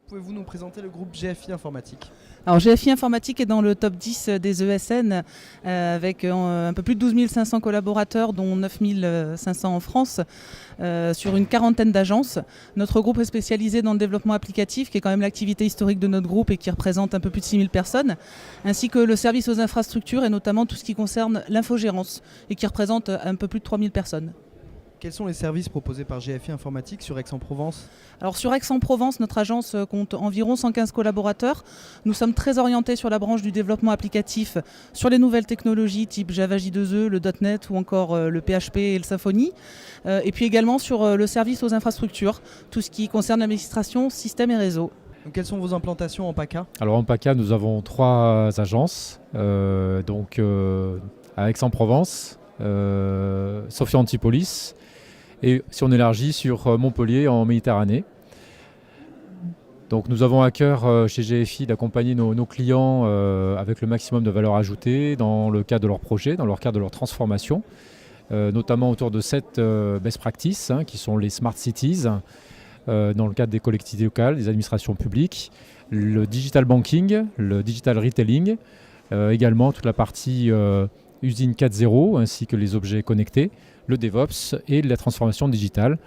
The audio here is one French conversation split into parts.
Pouvez-vous nous présenter le groupe GFI Informatique? Alors GFI Informatique est dans le top 10 des ESN avec un peu plus de 12 500 collaborateurs, dont 9 500 en France, sur une quarantaine d'agences. Notre groupe est spécialisé dans le développement applicatif, qui est quand même l'activité historique de notre groupe et qui représente un peu plus de 6 000 personnes, ainsi que le service aux infrastructures et notamment tout ce qui concerne l'infogérance et qui représente un peu plus de 3 000 personnes. Quels sont les services proposés par GFI Informatique sur Aix-en-Provence? Alors sur Aix-en-Provence, notre agence compte environ 115 collaborateurs. Nous sommes très orientés sur la branche du développement applicatif, sur les nouvelles technologies type Java J2E, le .NET ou encore le PHP et le Symfony. Et puis également sur le service aux infrastructures, tout ce qui concerne l'administration, système et réseau. Donc, quelles sont vos implantations en PACA? Alors en PACA, nous avons 3 agences, à Aix-en-Provence, Sophia Antipolis, et si on élargit sur Montpellier en Méditerranée. Donc nous avons à cœur chez GFI d'accompagner nos clients avec le maximum de valeur ajoutée dans le cadre de leurs projets, dans le cadre de leur transformation, notamment autour de 7 best practices qui sont les smart cities, dans le cadre des collectivités locales, des administrations publiques, le digital banking, le digital retailing, également toute la partie usine 4.0 ainsi que les objets connectés, le DevOps et la transformation digitale.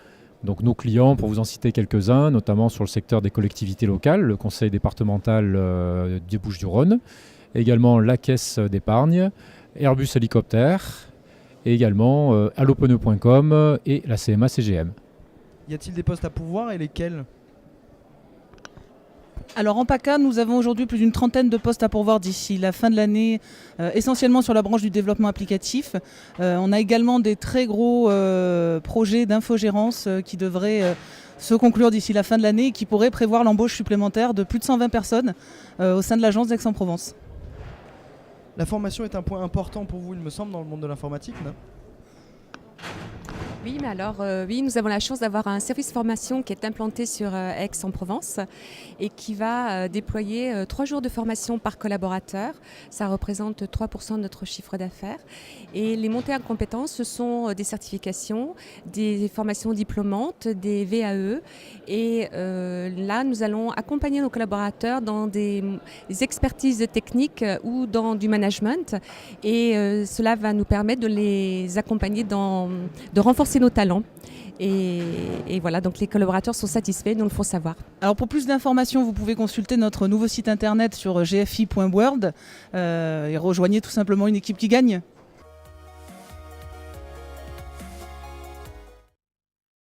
Donc nos clients, pour vous en citer quelques-uns, notamment sur le secteur des collectivités locales, le conseil départemental des Bouches-du-Rhône, également la caisse d'épargne, Airbus Hélicoptère, et également allopneu.com et la CMA CGM. Y a-t-il des postes à pourvoir et lesquels? Alors en PACA, nous avons aujourd'hui plus d'une trentaine de postes à pourvoir d'ici la fin de l'année, essentiellement sur la branche du développement applicatif. On a également des très gros projets d'infogérance qui devraient se conclure d'ici la fin de l'année et qui pourraient prévoir l'embauche supplémentaire de plus de 120 personnes au sein de l'agence d'Aix-en-Provence. La formation est un point important pour vous, il me semble, dans le monde de l'informatique, non? Oui, mais alors, oui, nous avons la chance d'avoir un service formation qui est implanté sur Aix-en-Provence et qui va déployer 3 jours de formation par collaborateur. Ça représente 3% de notre chiffre d'affaires. Et les montées en compétences, ce sont des certifications, des formations diplômantes, des VAE. Et là, nous allons accompagner nos collaborateurs dans des expertises techniques ou dans du management. Et cela va nous permettre de les accompagner de renforcer nos talents et voilà, donc les collaborateurs sont satisfaits, nous le font savoir. Alors pour plus d'informations, vous pouvez consulter notre nouveau site internet sur gfi.world et rejoignez tout simplement une équipe qui gagne.